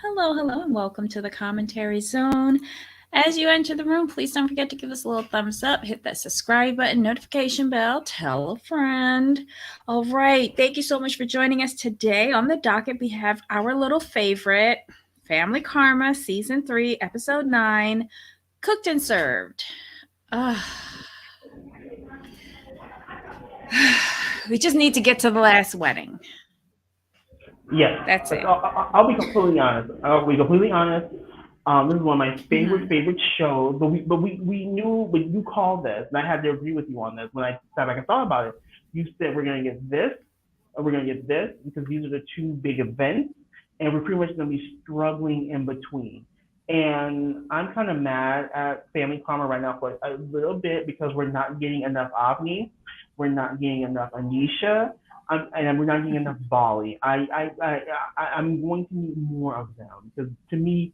Hello, hello, and welcome to the commentary zone. As you enter the room, please don't forget to give us a little thumbs up, hit that subscribe button, notification bell, tell a friend. All right, thank you so much for joining us today. On the docket, we have our little favorite, Family Karma, Season 3, Episode 9, Cooked and Served. We just need to get to the last wedding. Yes, That's it. I'll be completely honest. I'll be completely honest. This is one of my Mhm. favorite shows. But we knew, but you called this, and I had to agree with you on this. When I sat back and thought about it, you said we're gonna get this, or we're gonna get this, because these are the two big events, and we're pretty much gonna be struggling in between. And I'm kind of mad at Family Karma right now for a little bit because we're not getting enough Avni, we're not getting enough Anisha, and we're not getting enough Bali. I'm going to need more of them because to me,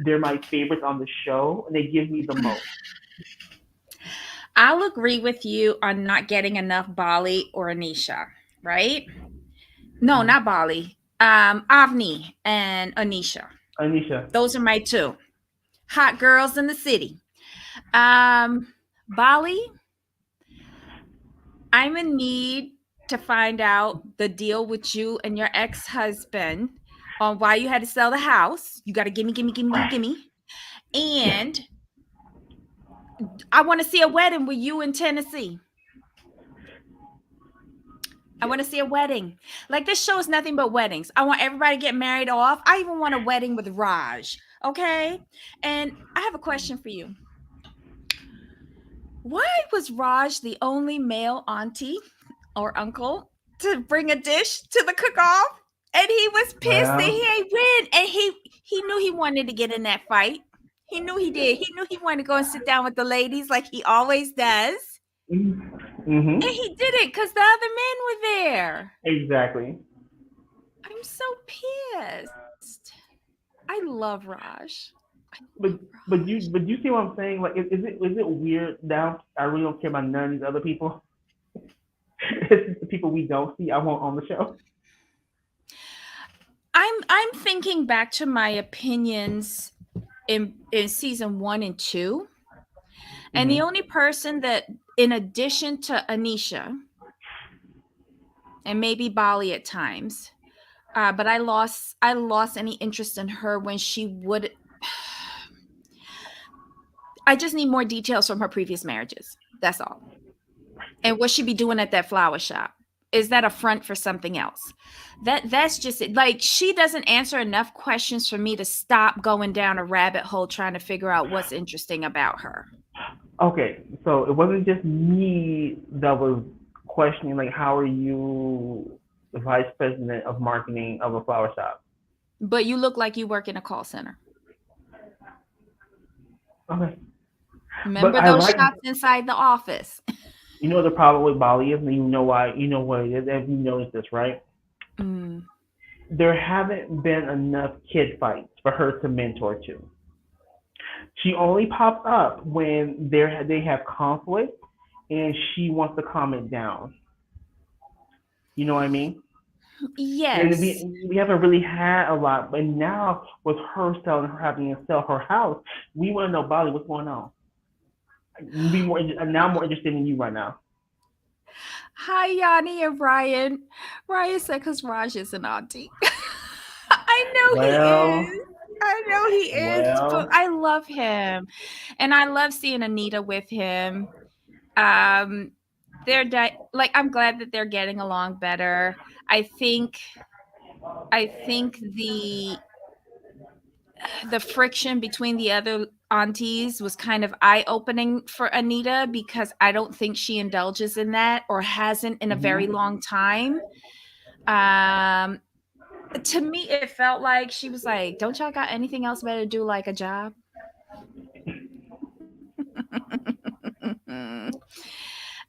they're my favorites on the show, and they give me the most. I'll agree with you on not getting enough Bali or Anisha, right? No, Mhm. not Bali. Avni and Anisha. Anisha. Those are my two hot girls in the city. Bali, I'm in need to find out the deal with you and your ex-husband on why you had to sell the house. You got to gimme, gimme, gimme, gimme, gimme. Yes. And I want to see a wedding with you in Tennessee. I Yes. want to see a wedding. Like this show is nothing but weddings. I want everybody to get married off. I even want a wedding with Raj. Okay. And I have a question for you. Why was Raj the only male auntie or uncle to bring a dish to the cook off? And he was pissed that Well. he ain't win. And he knew he wanted to get in that fight. He knew he did. He knew he wanted to go and sit down with the ladies like he always does. And Mm-hmm. he did it because the other men were there. Exactly. I'm so pissed. I love Raj. I love But but Raj. you see what I'm saying? Like, is it weird now? I really don't care about none of these other people. It's just the people we don't see. I want on the show. I'm thinking back to my opinions in season 1 and 2, and the Hmm. only person that, in addition to Anisha and maybe Bali at times, but I lost any interest in her when she would. I just need more details from her previous marriages. That's all. And what she be doing at that flower shop? Is that a front for something else? That's just it. Like she doesn't answer enough questions for me to stop going down a rabbit hole trying to figure out what's interesting about her. Okay, so it wasn't just me that was questioning, like, how are you the vice president of marketing of a flower shop? But you look like you work in a call center. Okay, but Remember I those like, shots inside the office? you know, the problem with Bali is, and you know why, you know what it is, if you noticed this, right? Mm. There haven't been enough kid fights for her to mentor to. She only pops up when they have conflict and she wants to calm it down. You know what I mean? And Yes. we haven't really had a lot. But now with her selling, her having to sell her house, we want to know, Bali, what's going on? Be more now more interested in you right now. Hi, Yanni and Ryan. Ryan said because Raj is an auntie. I know he Well, is. I know he is, but well. I love him. And I love seeing Anita with him. Um, like I'm glad that they're getting along better. I think I think the friction between the other aunties was kind of eye-opening for Anita because I don't think she indulges in that or hasn't in a very Hmm. long time. Um, to me, it felt like she was like, "Don't y'all got anything else better to do, like a job?"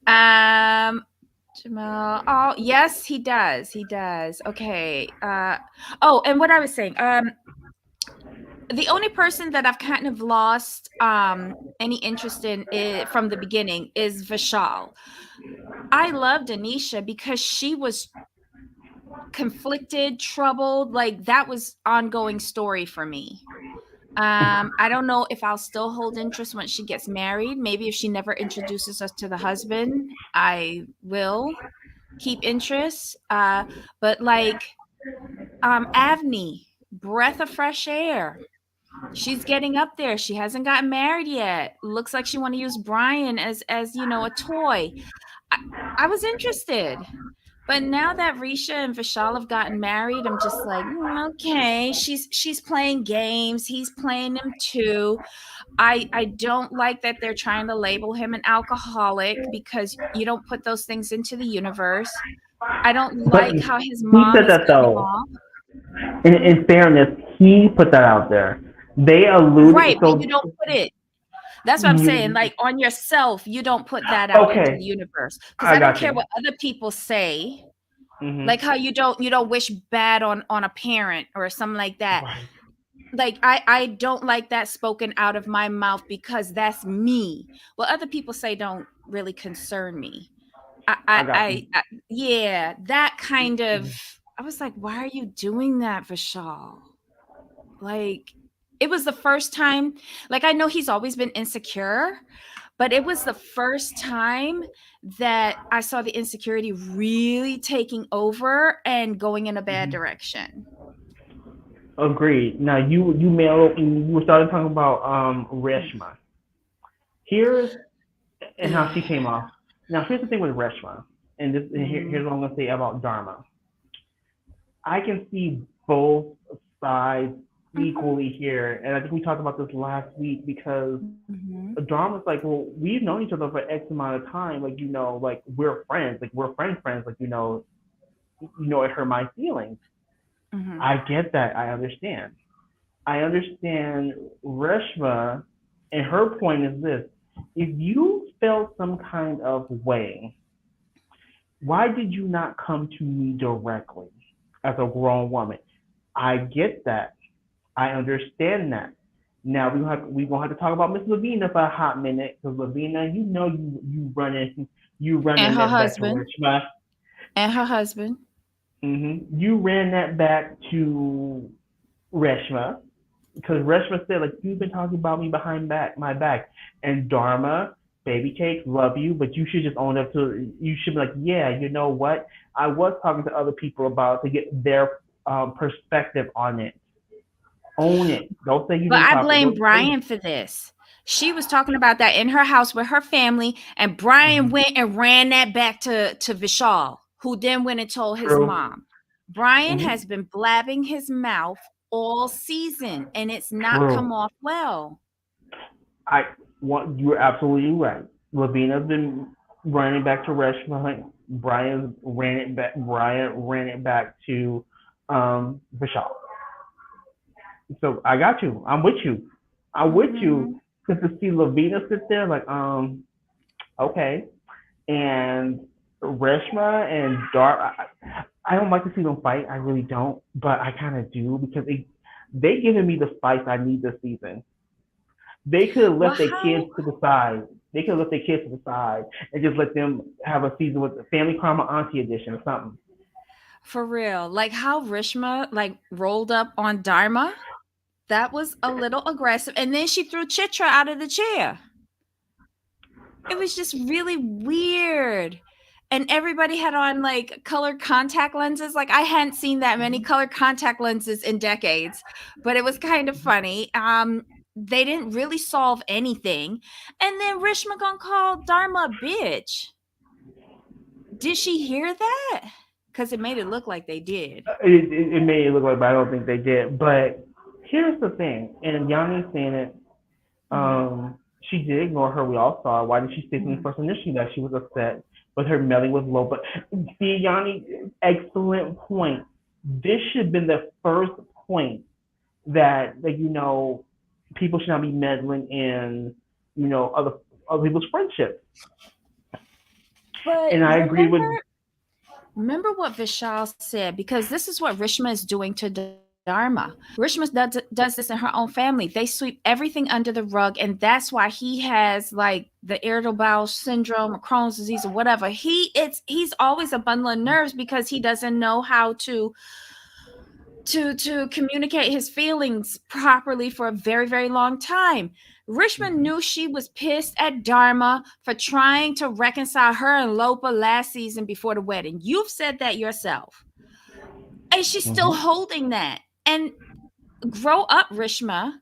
um, Jamal. Oh, yes, he does. He does. Okay. Oh, and what I was saying. The only person that I've kind of lost any interest in it from the beginning is Vishal. I loved Anisha because conflicted, troubled. Like that was ongoing story for me. I don't know if I'll still hold interest when she gets married. Maybe if she never introduces us to the husband, I will keep interest. But like Avni, breath of fresh air. She's getting up there. She hasn't gotten married yet. Looks like she want to use Brian as a toy. I was interested. But now that Risha and Vishal have gotten married, I'm just like, okay, she's playing games. He's playing them too. I don't like that they're trying to label him an alcoholic because you don't put those things into the universe. I don't But like how his he mom said is that cutting though. off. In fairness, he put that out there. They alluded. Right, but So you don't put it. That's what I'm saying. you, Like on yourself, you don't put that out into the okay, universe. Because I I don't got care you. what other people say. Hmm. Like how you don't wish bad on a parent or something like that. Right. Like I don't like that spoken out of my mouth because that's me. What other people say don't really concern me. I I I, got you. I, I yeah, that kind of. I was like, why are you doing that, Vishal? Like, it was the first time. Like, I know he's always been insecure, but it was the first time that I saw the insecurity really taking over and going in a bad Mhm. direction. Agreed. Now you were started talking about Reshma. Here's and how she came off. Now here's the thing with Reshma, here's Mhm. what I'm gonna say about Dharma. I can see both sides Mhm. equally here, and I think we talked about this last week because Mhm. Dharma's like, well, we've known each other for X amount of time, like like we're friends, like it hurt my feelings. Mhm. I get that, I understand. I understand Reshma, and her point is this: if you felt some kind of way, why did you not come to me directly as a grown woman? I get that. I understand that. Now we gonna have to talk about Miss Lavina for a hot minute because Lavina, you And running her that back to husband. Reshma. And her husband. You ran that back to Reshma because Reshma said like you've been talking about me behind my back, and Dharma, baby cake, love you, but you should just own up to. You should be like, yeah, you know what? I was talking to other people about it to get their perspective on it. Own it. Don't say you But didn't I talk. blame Don't say. Brian for this. She was talking about that in her house with her family, and Brian Mhm. went and ran that back to Vishal, who then went and told his True. mom. Brian Hmm. has been blabbing his mouth all season, and it's not come True. off well. I want you're absolutely right. Lavina's been running back to Reshma. Brian ran it back to Vishal. So I got you. I'm with you. I'm with you. Mhm. Because to see Lavina sit there like okay, and Reshma and Dar, I don't like to see them fight. I really don't, but I kind of do because they giving me the spice I need this season. They could have Well, left their kids how to the side. They could have left their kids to the side and just let them have a season with the Family Karma Auntie Edition or something. for real? Like how Rishma like rolled up on Dharma? That was a little aggressive, and then she threw Chitra out of the chair. It was just really weird. And everybody had on like colored contact lenses. Like I hadn't seen that many colored contact lenses in decades, but it was kind of funny. They didn't really solve anything. And then Rishma gonna call Dharma a bitch. Did she hear that? Because it made it look like they did. It made it look like, but I don't think they did. But here's the thing, and Yanni's saying it. Mhm, She did ignore her. We all saw. Why did she say something mhm. first initially that she was upset with her meddling with low? But see, Yanni, excellent point. This should have been the first point that people should not be meddling in other people's friendships. But And I agree with remember what Vishal said, because this is what Rishma is doing to Dharma. Rishma does this in her own family. They sweep everything under the rug, and that's why he has like the irritable bowel syndrome or Crohn's disease or whatever. He's always a bundle of nerves because he doesn't know how to communicate his feelings properly for a very, very long time. Rishma knew she was pissed at Dharma for trying to reconcile her and Lopa last season before the wedding. You've said that yourself. And she's still holding that. And grow up, Rishma.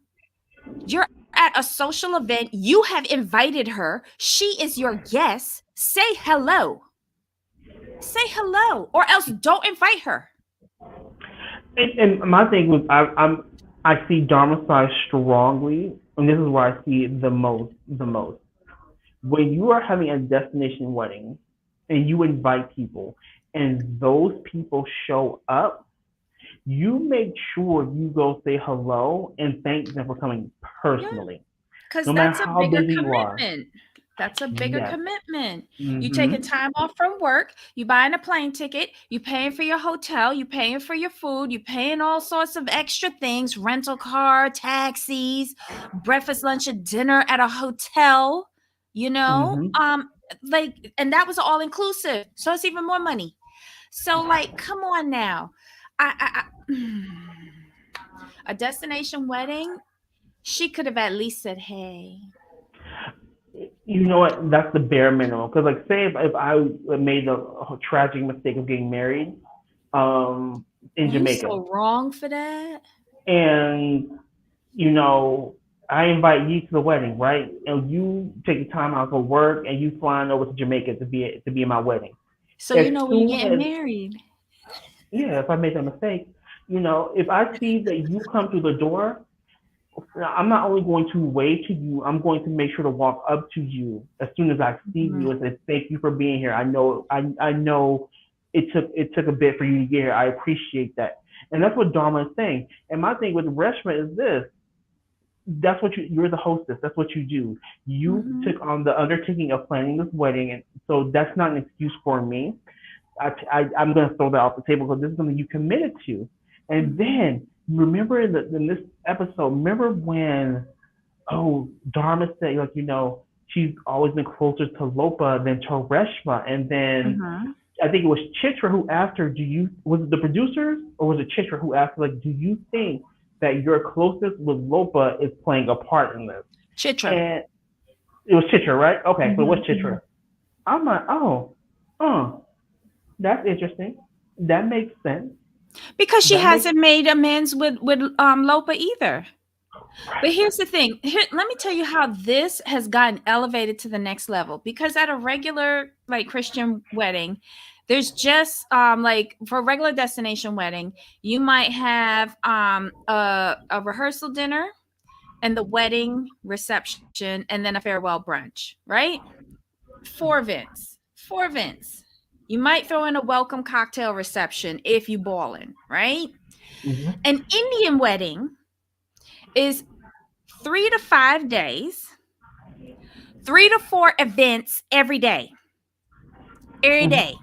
You're at a social event. You have invited her. She is your guest. Say hello. Say hello, or else don't invite her. And my thing was, I see Dharma's side strongly, and this is where I see it the most. When you are having a destination wedding, and you invite people, and those people show up, you make sure you go say hello and thank them for coming personally. Because no that's matter a how bigger busy you are. commitment. That's a bigger commitment. Mm-hmm. You taking time off from work, you buying a plane ticket, you paying for your hotel, you paying for your food, you paying all sorts of extra things, rental car, taxis, breakfast, lunch, and dinner at a hotel, you know? Like, and that was all inclusive. So it's even more money. So like, come on now. A destination wedding, she could have at least said, hey. You know what? That's the bare minimum. Because, like, say if I made a tragic mistake of getting married in Jamaica. You're so wrong for that. And, you know, I invite you to the wedding, right? And you take time out for work and you flying over to Jamaica to be in my wedding. So you know when you're getting married. Yeah, if I made that mistake, you know, if I see that you come through the door, I'm not only going to wave to you, I'm going to make sure to walk up to you as soon as I see you and say, thank you for being here. I know it took a bit for you to get here. I appreciate that. And that's what Dharma is saying. And my thing with Reshma is this. That's what you're the hostess. That's what you do. You took on the undertaking of planning this wedding. And so that's not an excuse for me. I'm going to throw that off the table because this is something you committed to. And then remember in this episode, remember when, Dharma said, like, you know, she's always been closer to Lopa than to Reshma. And then I think it was Chitra who asked her, was it the producers or was it Chitra who asked her, like, do you think that your closest with Lopa is playing a part in this? Chitra. And it was Chitra, right? Okay, so it was Chitra. I'm like, that's interesting. That makes sense. Because she hasn't made amends with Lopa either. But here's the thing. Let me tell you how this has gotten elevated to the next level. Because at a regular like Christian wedding, there's just like for a regular destination wedding, you might have a rehearsal dinner and the wedding reception and then a farewell brunch, right? 4 events. You might throw in a welcome cocktail reception if you ballin', right? An Indian wedding is 3 to 5 days, 3 to 4 events every day. Every day.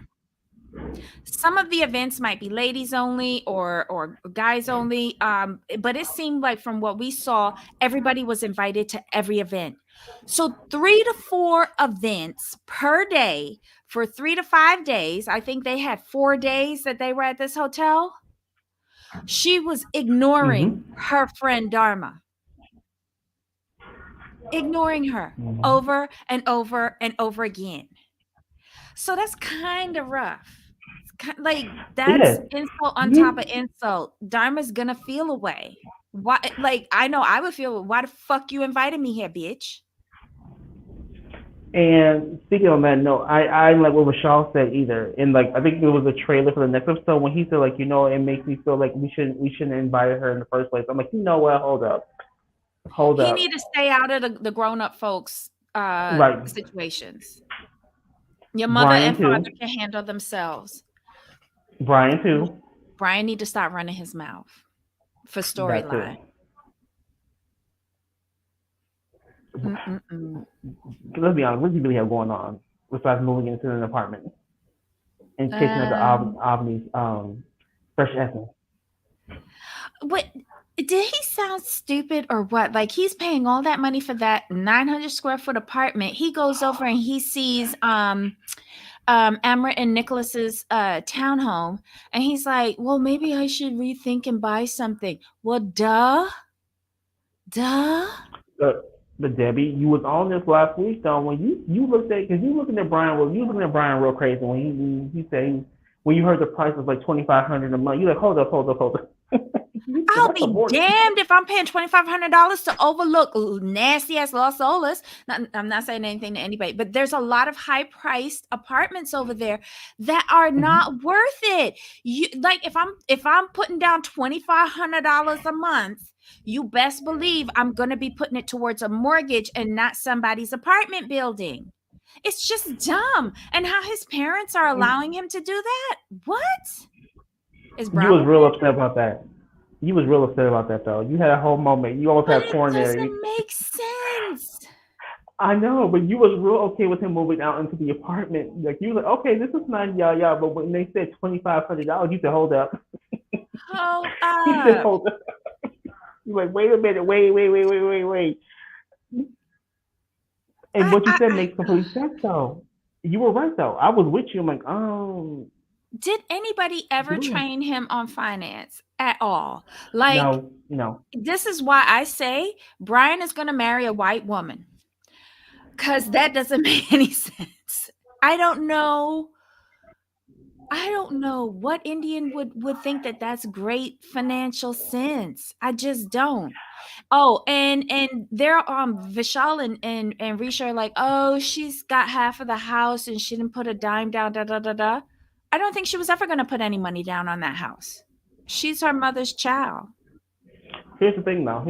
Some of the events might be ladies only or guys only, but it seemed like from what we saw, everybody was invited to every event. So 3 to 4 events per day for 3 to 5 days. I think they had 4 days that they were at this hotel. She was ignoring her friend Dharma. Ignoring her over and over and over again. So that's kind of rough. Like that's insult on top of insult. Dharma's gonna feel away. Why? Like I know I would feel. Why the fuck you invited me here, bitch? And speaking on that note, I like what Rashal said either. And like I think it was a trailer for the next episode when he said like, you know, it makes me feel like we shouldn't invite her in the first place. I'm like, you know what? Hold up. He need to stay out of the grown up folks situations. Your mother and father can handle themselves. Brian too. Brian need to stop running his mouth for storyline. Let's be honest. What do you really have going on besides moving into an apartment and chasing after Avni's fresh essence? what did he sound stupid or what? Like he's paying all that money for that 900 square foot apartment. He goes over and he sees Amrit and Nicholas's townhome, and he's like, "Well, maybe I should rethink and buy something." Well, duh. But Debbie, you was on this last week though when you looked at because you looking at Brian. Well, you looking at Brian real crazy when he said when you heard the price was like 2,500 a month. You like hold up. I'll That's a be mortgage. damned if I'm paying $2,500 to overlook nasty ass Los Olas. I'm not saying anything to anybody, but there's a lot of high priced apartments over there that are not worth it. You like if I'm putting down $2,500 a month, you best believe I'm gonna be putting it towards a mortgage and not somebody's apartment building. It's just dumb. And how his parents are allowing him to do that? What? Is You was Bravo? real upset about that. You was real upset about that though. You had a whole moment. You almost But had it coronary. doesn't make sense. I know, but you was real okay with him moving out into the apartment. Like you was like, okay, this is nice, yeah. But when they said $2,500, you said, hold up. Hold You said, up. hold up. You like, wait a minute, wait. And what you said makes complete sense though. You were right though. I was with you. I'm like, Did anybody ever yeah. train him on finance at all? Like, No. this is why I say Brian is going to marry a white woman because that doesn't make any sense. I don't know what Indian would think that that's great financial sense. I just don't. Oh, and they're Vishal and Risha are like, oh, she's got half of the house and she didn't put a dime down. Da da da da. I don't think she was ever going to put any money down on that house. She's her mother's child. Here's the thing though.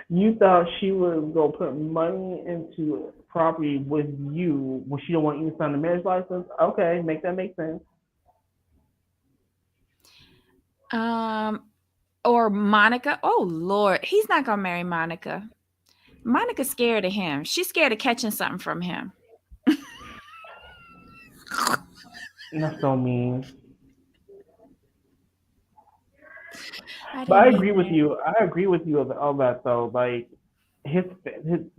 You thought she was gonna put money into property with you when she don't want you to sign the marriage license. Okay, make that make sense. Or Monica. Oh Lord, he's not gonna marry Monica. Monica's scared of him. She's scared of catching something from him. That's so mean. But I didn't mean it. I agree with you of all that though. Like his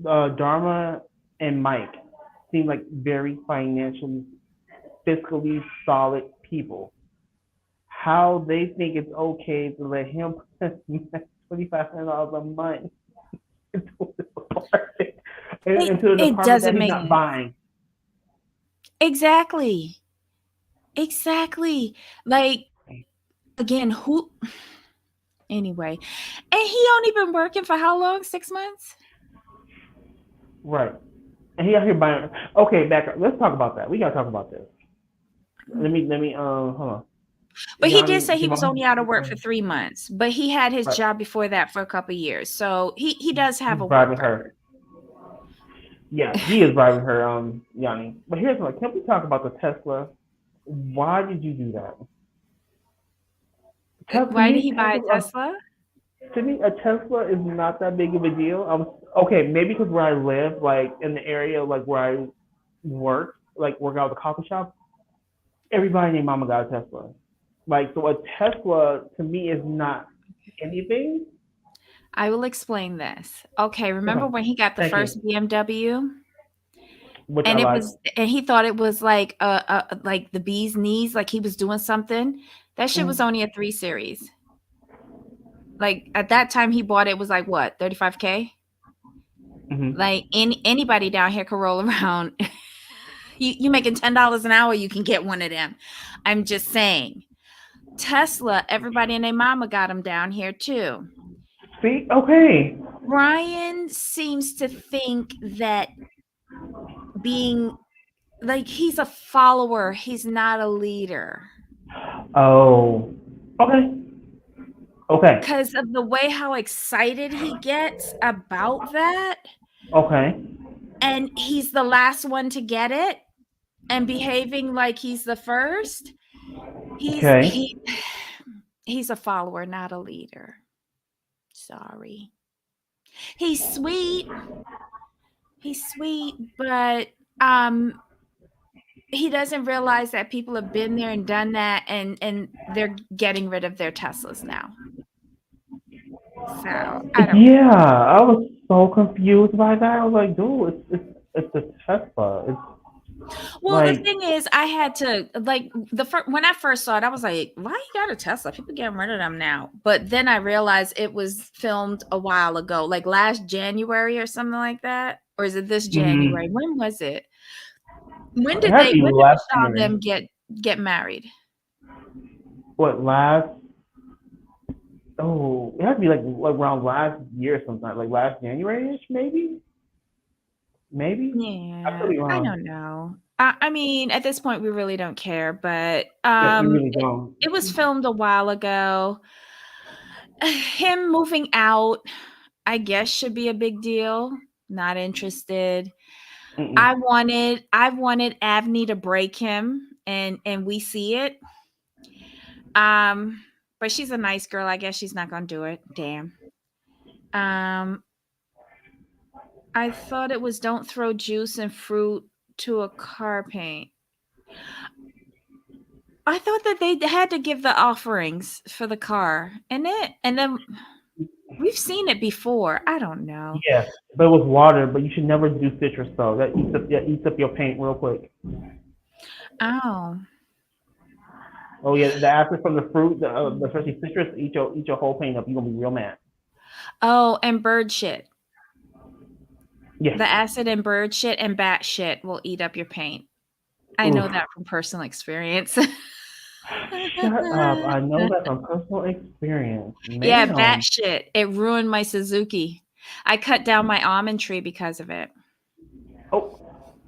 Dharma and Mike seem like very financially, fiscally solid people. How they think it's okay to let him put $2,500 a month into an It apartment that doesn't he's make not buying. exactly. Like again, who anyway. And he only been working for how long? 6 months? Right. And he out here buying. Okay, back up. Let's talk about that. We gotta talk about this. Let me hold on. But he did Yanni, say he was Jamal, only out of work for 3 months, but he had his right. job before that for a couple of years. So he does have He's a work bribing record. her. Yeah, he is bribing her, Yanni. But here's what, can we talk about the Tesla? Why did you do that? Why did he buy a Tesla? To me, a Tesla is not that big of a deal. Okay, maybe because where I live, like in the area, like where I work, like work out at the coffee shop, everybody named Mama got a Tesla. Like, so a Tesla to me is not anything. I will explain this. Okay, remember Okay, when he got the thank first you. BMW? Which I And like. he thought it was like like the bee's knees, like he was doing something. That shit was Mm-hmm. only a 3 Series. Like at that time he bought it was like what, 35K? Mm-hmm. Like anybody down here could roll around. You making $10 an hour, you can get one of them. I'm just saying. Tesla, everybody and their mama got them down here too. See, okay. Brian seems to think that being like he's a follower, he's not a leader. Oh, okay, okay, Because of the way how excited he gets about that, okay, and he's the last one to get it and behaving like he's the first. He's okay. he he's a follower, not a leader. Sorry. He's sweet. He's sweet, but he doesn't realize that people have been there and done that, and they're getting rid of their Teslas now. So I don't. Yeah, I was so confused by that. I was like, dude, it's a Tesla. It's Well, the like, thing is, I had to like when I first saw it, I was like, "Why you got a Tesla? People getting rid of them now." But then I realized it was filmed a while ago, like last January or something like that, or is it this January? mm, When was it? it had to be When did last Vishal and year. them get married? What last? Oh, it had to be like around last year sometime, like last January-ish, maybe. Maybe I could Yeah, be I wrong. don't know. I mean, at this point, we really don't care, but Yeah, we really don't. it was filmed a while ago. Him moving out, I guess, should be a big deal. Not interested. Mm-mm. I wanted Avni to break him, and we see it. But she's a nice girl. I guess she's not gonna do it. Damn. Um, I thought it was don't throw juice and fruit to a car paint. I thought that they had to give the offerings for the car, and then we've seen it before. I don't know. Yeah, but it was water. But you should never do citrus though. That eats up your paint real quick. Oh, Oh yeah, the acid from the fruit, especially citrus, eat your whole paint up. You're gonna be real mad. oh, and bird shit. Yes. The acid and bird shit and bat shit will eat up your paint. I Oof. know that from personal experience. Shut up. I know that from personal experience, Yeah, bat ma'am. shit. It ruined my Suzuki. I cut down my almond tree because of it.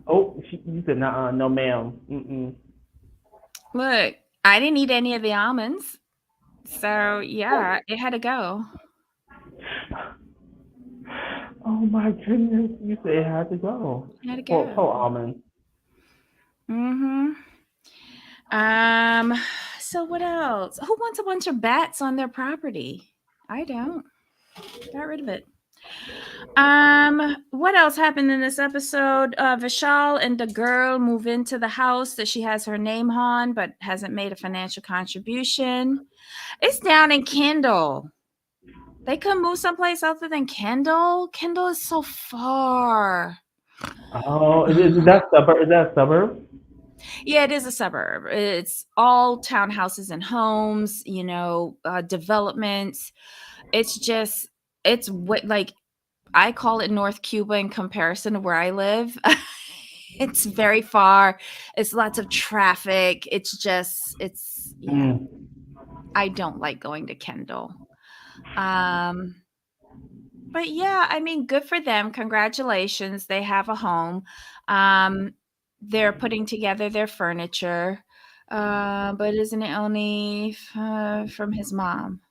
Oh, you said nah, no, ma'am. Mm-mm. Look, I didn't eat any of the almonds. So, yeah, it had to go. Oh my goodness, you said it had to go. It had to Poor go. almond. Mhm. Um, so what else? Who wants a bunch of bats on their property? I don't. Got rid of it. What else happened in this episode? Vishal and the girl move into the house that she has her name on, but hasn't made a financial contribution. It's down in Kendall. They could move someplace other than Kendall. Kendall is so far. Oh, is that suburb? Is that a suburb? Yeah, it is a suburb. It's all townhouses and homes, developments. It's just, like I call it North Cuba in comparison to where I live. It's very far. It's lots of traffic. Yeah. Mm. I don't like going to Kendall. Um, but yeah, I mean, good for them. Congratulations. They have a home. Um, they're putting together their furniture. But isn't it only from his mom?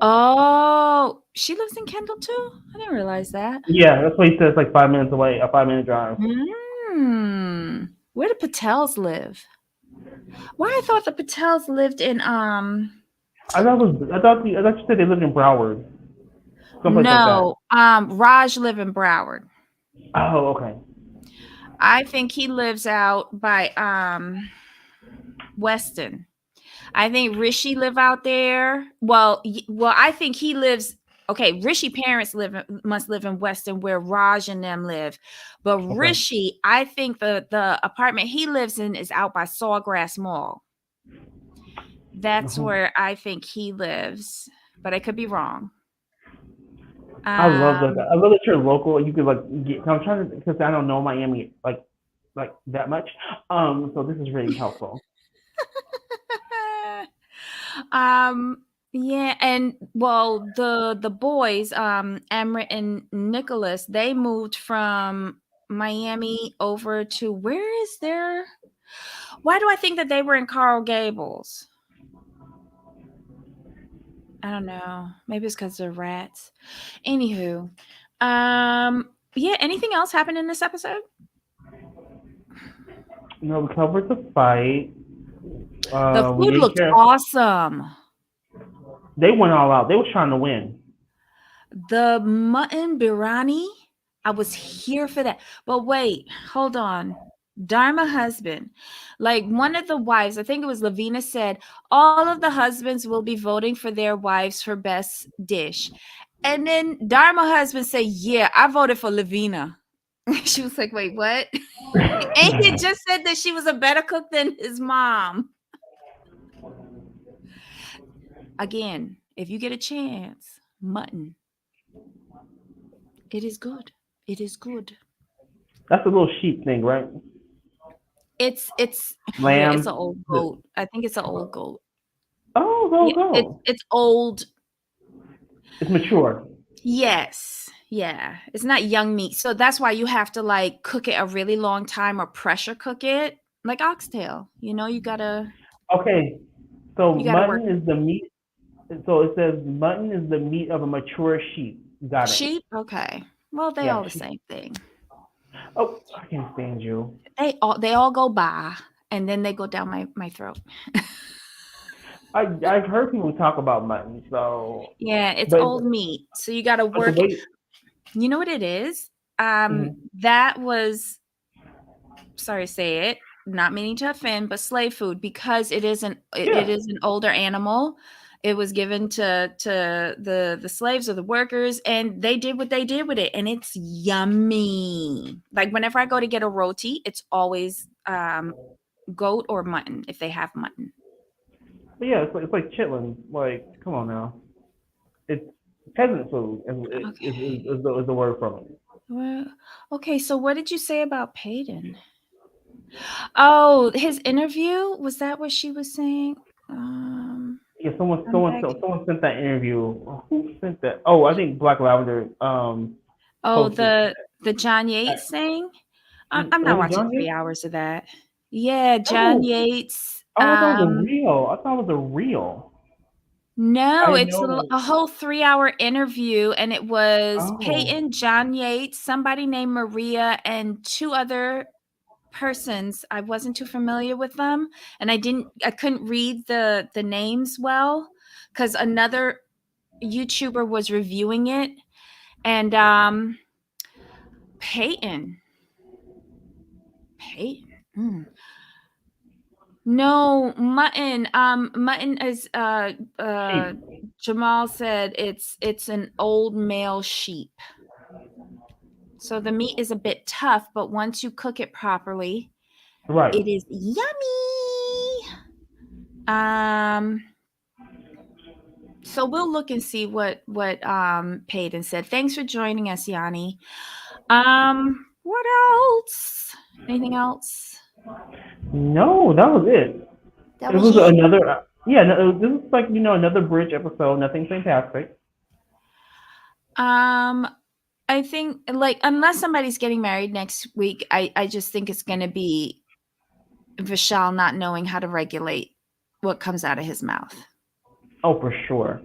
Oh, she lives in Kendall too? I didn't realize that. Yeah, that's what he says. Like 5 minutes away, a 5 minute drive. Where do Patels live? Why I thought the Patels lived in I thought you said they lived in Broward, someplace like that. no, Raj live in Broward. Oh, okay. I think he lives out by Weston. I think Rishi live out there. Well, I think he lives. Okay, Rishi parents must live in Weston where Raj and them live, but Okay. Rishi, I think the apartment he lives in is out by Sawgrass Mall. That's Uh-huh. where I think he lives, but I could be wrong. I love that. Um, I love that you're local. You could like get. I'm trying to because I don't know Miami like that much. So this is really helpful. yeah, and well, the boys, Emrit and Nicholas, they moved from Miami over to where is their? Why do I think that they were in Coral Gables? I don't know. Maybe it's because they're rats. Anywho, yeah. Anything else happened in this episode? We covered the fight. The We food didn't looked care. awesome. They went all out. They were trying to win. The mutton biryani, I was here for that. But wait, hold on. Dharma husband, like one of the wives, I think it was Lavina said, all of the husbands will be voting for their wives for best dish. And then Dharma husband said, yeah, I voted for Lavina. She was like, wait, what? And he just said that she was a better cook than his mom. Again, if you get a chance, mutton. It is good. It is good. That's a little sheep thing, right? It's yeah, it's Lamb. an old goat. I think it's an old goat. Oh, Yeah, go. it's old. It's mature. Yes. Yeah. It's not young meat. So that's why you have to like cook it a really long time or pressure cook it like oxtail. You gotta Okay, so work mutton is the meat. So it says mutton is the meat of a mature sheep. Got it. sheep. Okay. Well, they Yeah. all the same thing. Oh, I can't stand you. They all go by and then they go down my throat. I've heard people talk about mutton, so Yeah, it's but old meat. So you gotta but the work it. way. You know what it is? Mhm. That was, sorry to say it, not meaning to offend, but slave food because it Yeah. is an older animal. It was given to the slaves or the workers, and they did what they did with it, and it's yummy. Like whenever I go to get a roti, it's always goat or mutton if they have mutton. But yeah, it's like chitlins. Like, come on now. It's peasant food Okay. is the word from it. Well, okay. So what did you say about Peyton? Oh, his interview? Was that what she was saying? Yeah, someone I'm someone back. someone sent that interview. Who sent that? Oh, I think Black Lavender Oh, posted. the John Yates thing? I'm not Was it watching John 3 Yates? hours of that. Yeah, John No. Yates. Oh, I thought it was a reel. I thought it was a reel. I No, didn't it's know. a whole 3-hour interview, and it was Oh, Peyton, John Yates, somebody named Maria, and 2 other persons. I wasn't too familiar with them, and I couldn't read the names well because another YouTuber was reviewing it, and Peyton. Peyton. Mm. No, mutton. Mutton is sheep. Jamal said it's an old male sheep. So the meat is a bit tough, but once you cook it properly, Right. it is yummy. Um so we'll look and see what Peyton said. Thanks for joining us, Yanni. What else? Anything else? No, that was it. That It was was it? another. Yeah, no, this is like another bridge episode. Nothing fantastic. Um I think like unless somebody's getting married next week, I just think it's going to be Vishal not knowing how to regulate what comes out of his mouth. Oh, for sure.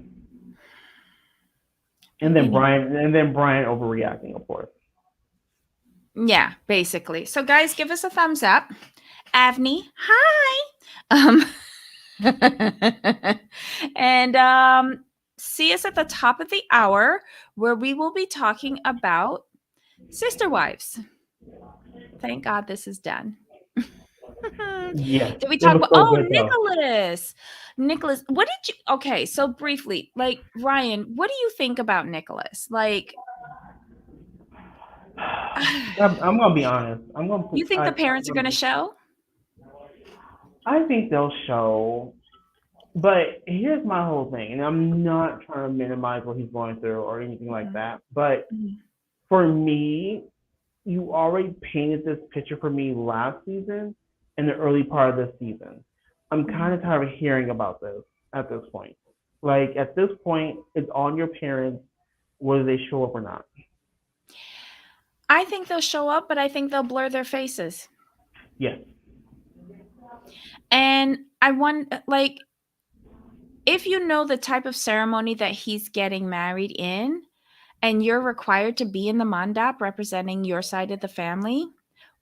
And then Anyway, Brian overreacting, of course. yeah, basically. So guys, give us a thumbs up. Avni, hi. Um and see us at the top of the hour where we will be talking about sister wives. Thank God this is done. Yes, Did we it talk was about so good though. Nicholas? Nicholas, what did you okay, so briefly, like Ryan, what do you think about Nicholas? Like I'm gonna be honest. I'm gonna put. you think the parents are gonna show? I think they'll show. But here's my whole thing, and I'm not trying to minimize what he's going through or anything like Mhm. that. But Mhm. for me, you already painted this picture for me last season and the early part of this season. I'm kind Mhm. of tired of hearing about this at this point. Like at this point, it's on your parents whether they show up or not. I think they'll show up, but I think they'll blur their faces. Yes. And I want like if you know the type of ceremony that he's getting married in and you're required to be in the mandap representing your side of the family,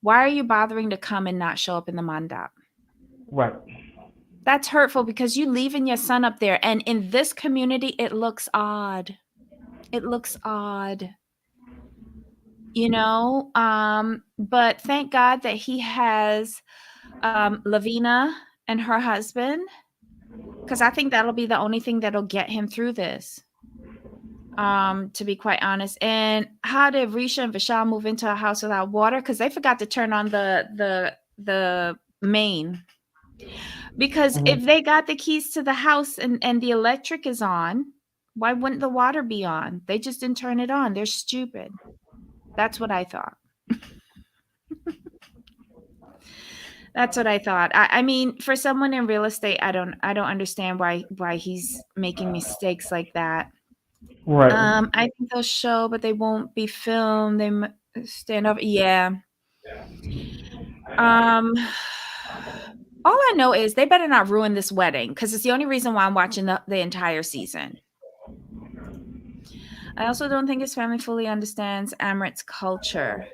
why are you bothering to come and not show up in the mandap? Right. That's hurtful because you leaving your son up there. And in this community, it looks odd. It looks odd. you know. But thank God that he has Lavina and her husband, because I think that'll be the only thing that'll get him through this. To be quite honest. And how did Risha and Vishal move into a house without water? Because they forgot to turn on the main. Because Mhm. if they got the keys to the house and the electric is on, why wouldn't the water be on? They just didn't turn it on. They're stupid. That's what I thought. That's what I thought. I mean, for someone in real estate, I don't understand why he's making mistakes like that. Right. I think they'll show, but they won't be filmed. They stand up. Yeah. Um, all I know is they better not ruin this wedding because it's the only reason why I'm watching the entire season. I also don't think his family fully understands Amrit's culture.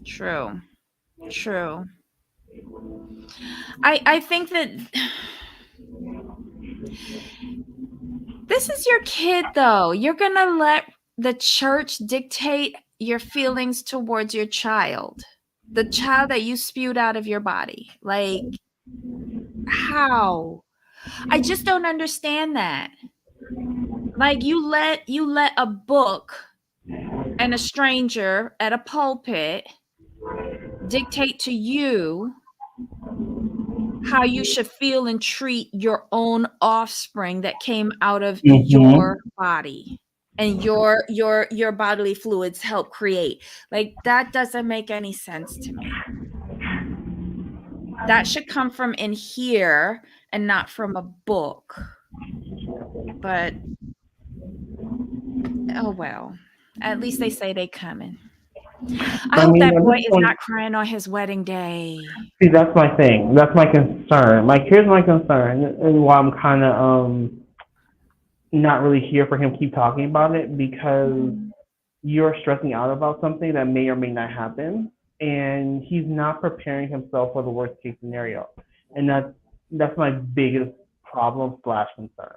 True. True. I think that this is your kid though. You're going to let the church dictate your feelings towards your child. The child that you spewed out of your body. Like how? I just don't understand that. Like you let a book and a stranger at a pulpit dictate to you how you should feel and treat your own offspring that came out of your body and your bodily fluids help create. Like that doesn't make any sense to me. That should come from in here and not from a book. But oh well. At least they say they coming. I hope mean, that at boy this is point, not crying on his wedding day. see, that's my thing. That's my concern. Like, here's my concern, and why I'm kind of not really here for him to keep talking about it because you're stressing out about something that may or may not happen, and he's not preparing himself for the worst case scenario, and that's my biggest problem slash concern.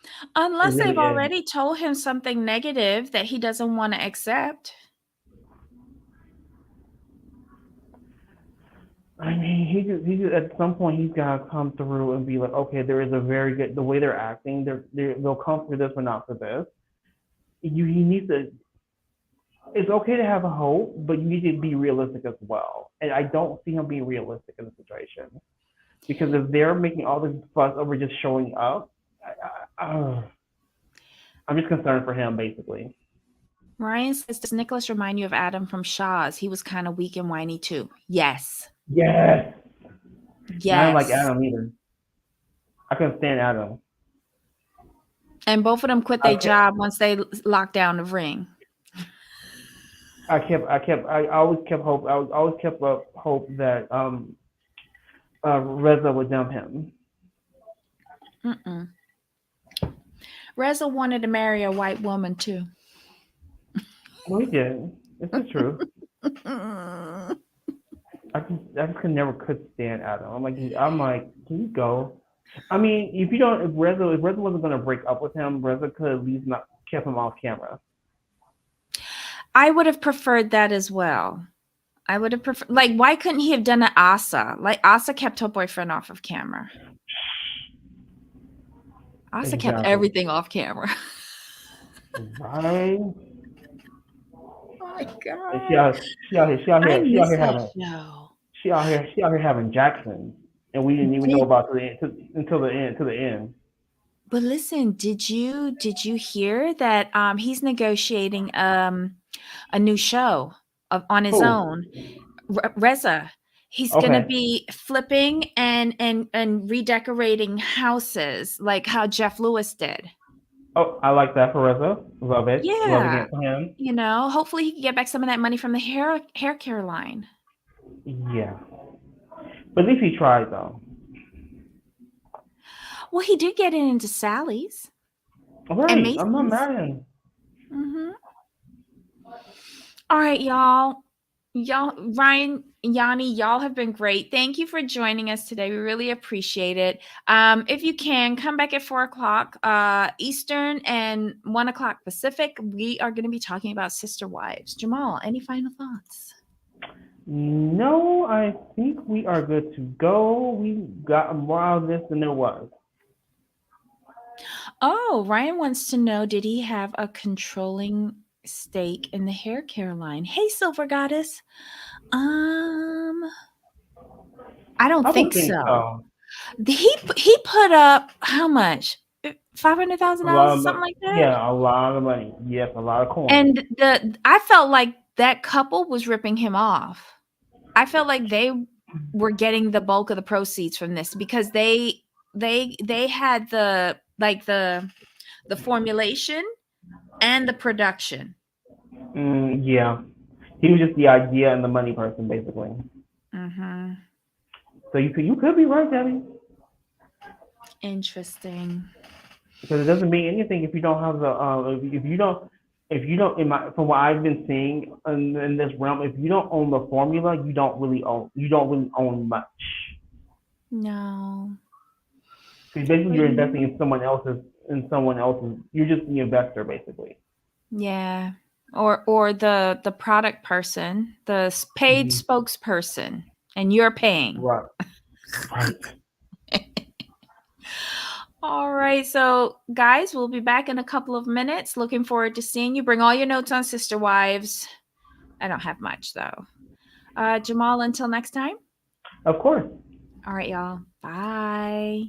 It Unless they've really is. already told him something negative that he doesn't want to accept. I mean, he just at some point he's gotta come through and be like, okay, there is a very good the way they're acting. They'll come for this, but not for this. He needs to. It's okay to have a hope, but you need to be realistic as well. And I don't see him being realistic in the situation because if they're making all this fuss over just showing up, I'm just concerned for him basically. Ryan says, does Nicholas remind you of Adam from Shaw's? He was kind of weak and whiny too. Yes. Yes. And I don't like Yes. Adam either. I couldn't stand Adam. And both of them quit I their kept, job once they locked down the ring. I always kept hope. I always kept up hope that Reza would dump him. Mm-mm. Reza wanted to marry a white woman too. No, he did. It's the truth. I just could stand Adam. I'm like, can you go? I mean, if Reza wasn't gonna break up with him, Reza could at least not kept him off camera. I would have preferred that as well. I would have preferred, like, why couldn't he have done it Asa? Like, Asa kept her boyfriend off of camera. Asa kept Exactly. everything off camera. Right? Oh my And god. I she out miss here that having show. she out here having Jackson, and we didn't even know Did about until the end to the end. but listen, did you hear that he's negotiating a new show on his Who? own? Reza. He's gonna Okay. be flipping and redecorating houses like how Jeff Lewis did. Oh, I like that for Reza. Love it. Loving Yeah. it for him. Hopefully he can get back some of that money from the hair care line. Yeah. But at least he tried though. Well, he did get it into Sally's and Right. I'm not Macy's. mad at him. Mhm. All right, y'all. Ryan, Yanni, y'all have been great. Thank you for joining us today. We really appreciate it. If you can, come back at 4 o'clock Eastern and 1 o'clock Pacific. We are going to be talking about sister wives. Jamal, any final thoughts? No, I think we are good to go. We got more out of this than there was. Oh, Ryan wants to know, did he have a controlling stake in the hair care line? Hey, Silver Goddess. I don't I think would think so. so. He put up how much? A $500,000 lot or of something like that? yeah, a lot of money. Yes, a lot of coins. And I felt like that couple was ripping him off. I felt like they were getting the bulk of the proceeds from this because they had the formulation and the production. Yeah, he was just the idea and the money person, basically. Mm-hmm. So you could be right, Debbie. Interesting. Because it doesn't mean anything if you don't have the if you don't from what I've been seeing in this realm, if you don't own the formula, you don't really own much. No. Because basically you're investing in someone else's you're just the investor basically. Yeah. Or the product person, the paid spokesperson, and you're paying. Right. Right. All right. So, guys, we'll be back in a couple of minutes. Looking forward to seeing you. Bring all your notes on Sister Wives. I don't have much, though. Jamal, until next time. Of course. All right, y'all. Bye.